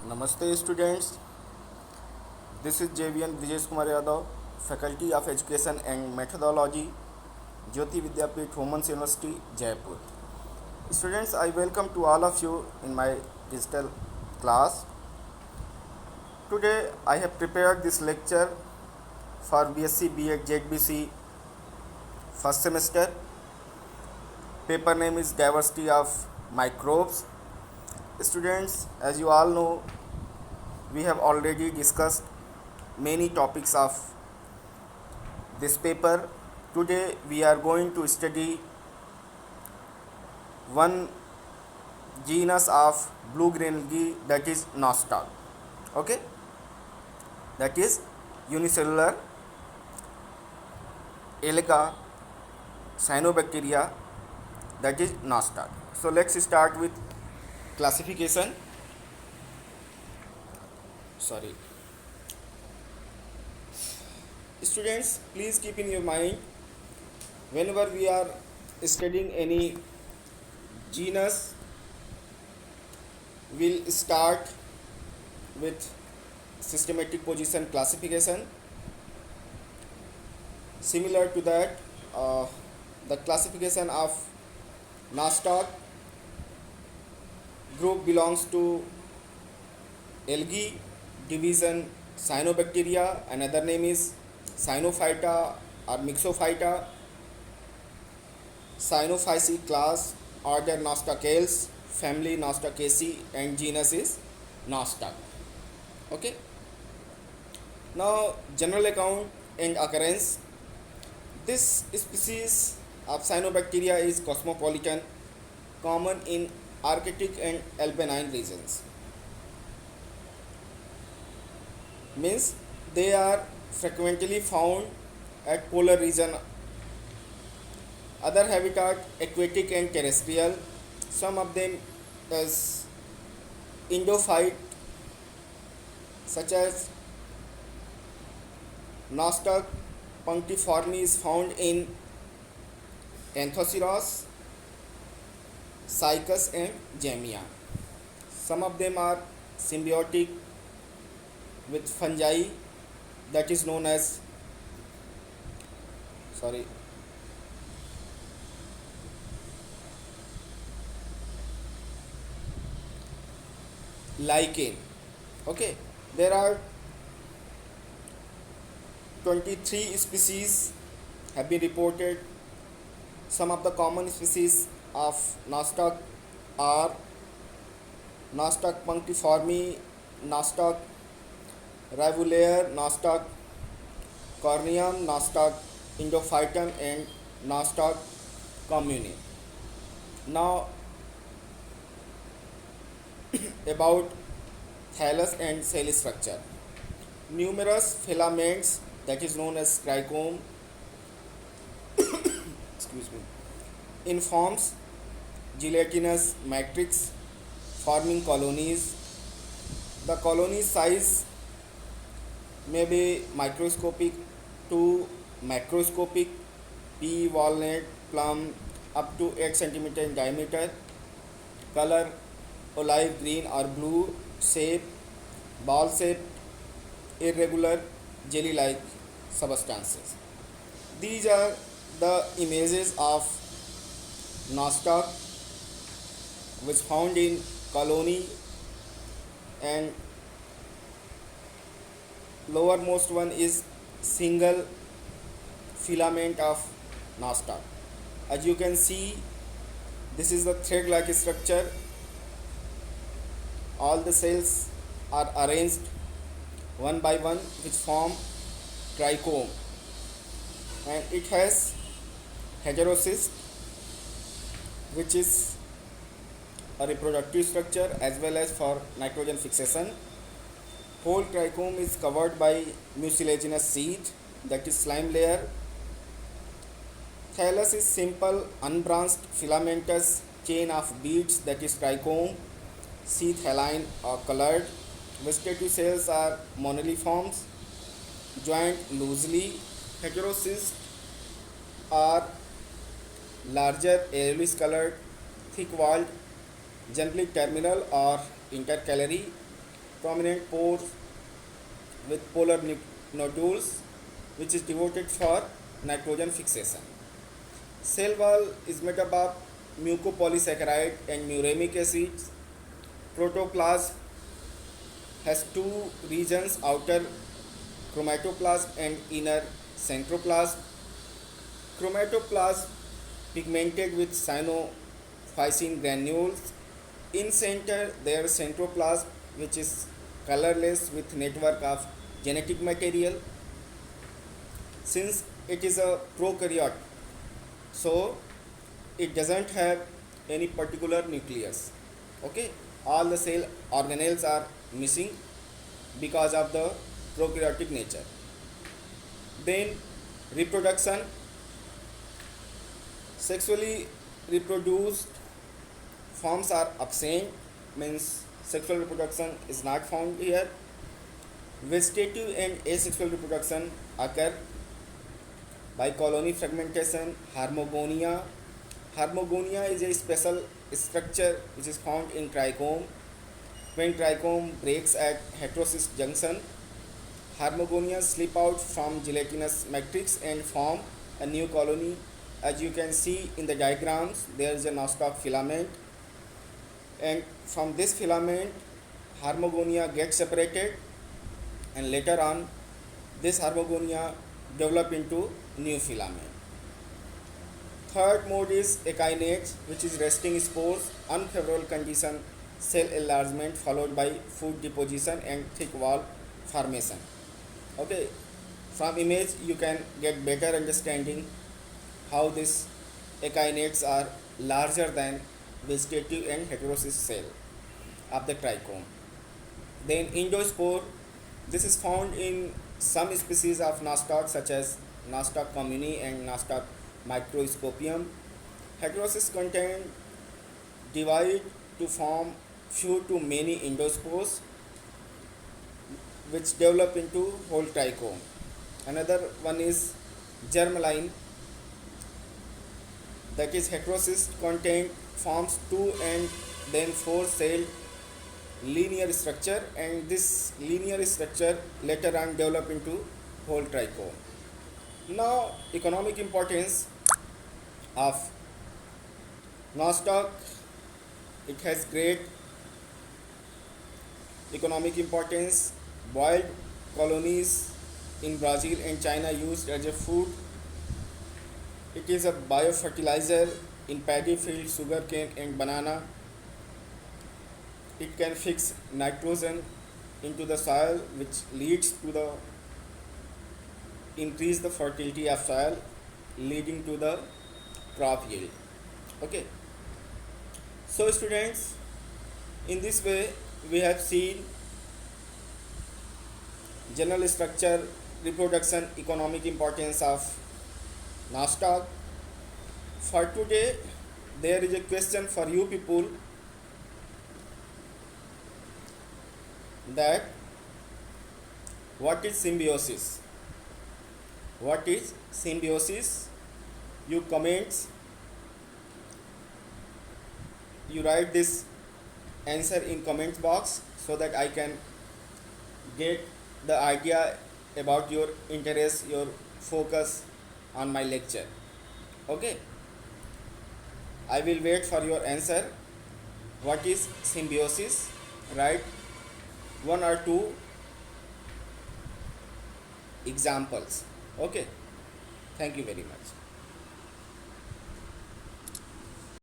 Namaste students, this is JVN Brijesh Kumar Yadav, Faculty of Education and Methodology, Jyoti Vidyapeeth Women's University, Jaipur. Students, I welcome to all of you in my digital class. Today I have prepared this lecture for BSc B.Ed ZBC first semester. Paper name is Diversity of Microbes. Students, as you all know, we have already discussed many topics of this paper. Today we are going to study one genus of blue green algae, that is nostoc. Okay, that is unicellular alga cyanobacteria, that is nostoc. So let's start with classification. Students, please keep in your mind, whenever we are studying any genus, we'll start with systematic position classification. Similar to that, the classification of nostoc group belongs to algae division cyanobacteria. Another name is cyanophyta or mixophyta. Cyanophyceae class, order Nostocales, family Nostocaceae, and genus is nostoc. Okay. Now general account and occurrence. This species of cyanobacteria is cosmopolitan, common in Arctic and alpine regions. Means they are frequently found at polar region. Other habitat aquatic and terrestrial. Some of them as endophyte, such as Nostoc punctiforme is found in Anthoceros, Cycas and Jamia. Some of them are symbiotic with fungi, that is known as lichen. Okay, there are 23 species have been reported. Some of the common species of nostoc are Nostoc punctiforme, Nostoc rivulaire, Nostoc corneum, Nostoc endophytum, and Nostoc commune. Now about thallus and cell structure. Numerous filaments, that is known as trichome, informs gelatinous matrix forming colonies. The colony size may be microscopic to macroscopic, pea, walnut, plum, up to 8 cm in diameter. Color olive green or blue. Shape ball shape, irregular jelly like substances. These are the images of nostoc which found in colony, and lowermost one is single filament of nostoc. As you can see, this is the thread like structure. All the cells are arranged one by one, which form trichome, and it has heterocyst, which is a reproductive structure as well as for nitrogen fixation. Whole trichome is covered by mucilaginous sheath, that is slime layer. Thallus is simple unbranched filamentous chain of beads, that is trichome. Sheath haline or colored. Vegetative cells are moniliforms, joined loosely. Heterocysts are larger, areolis colored, thick walled, generally terminal or intercalary. prominent pores with polar nodules, which is devoted for nitrogen fixation. Cell wall is made up of mucopolysaccharide and muramic acids. Protoplasm has two regions, outer chromatoplasm and inner centroplasm. Chromatoplasm pigmented with cyanophycin granules. In center there is centroplasm, which is colorless with network of genetic material. Since it is a prokaryote, so it doesn't have any particular nucleus. Okay, all the cell organelles are missing because of the prokaryotic nature. Then reproduction, sexually reproduced forms are absent, means sexual reproduction is not found here. Vegetative and asexual reproduction occur by colony fragmentation. Harmogonia. Harmogonia is a special structure which is found in trichome. When trichome breaks at heterocyst junction, Harmogonia slip out from gelatinous matrix and form a new colony. As you can see in the diagrams, there is a nostoc filament, and from this filament Harmogonia gets separated, and later on this Harmogonia develop into new filament. Third mode is echinates, which is resting spores, unfavorable condition, cell enlargement followed by food deposition and thick wall formation. Okay, from image you can get better understanding how these echinates are larger than vegetative and heterocyst cell of the trichome. Then endospore, this is found in some species of nostoc such as Nostoc communi and Nostoc microscopium. Heterocyst content divide to form few to many endospores which develop into whole trichome. Another one is germline, that is heterocyst content forms 2 and then 4 cell linear structure, and this linear structure later on develop into whole trichome. Now economic importance of nostoc, it has great economic importance. Boiled colonies in Brazil and China used as a food. It is a biofertilizer in paddy field, sugarcane and banana. It can fix nitrogen into the soil, which leads to the increase the fertility of soil, leading to the crop yield. Okay, so students, in this way we have seen general structure, reproduction, economic importance of nostoc. For today there is a question for you people, that what is symbiosis? What is symbiosis? You comments, you write this answer in comment box so that I can get the idea about your interest, your focus on my lecture. Okay, I will wait for your answer. What is symbiosis? Write 1 or 2 examples. Okay, thank you very much.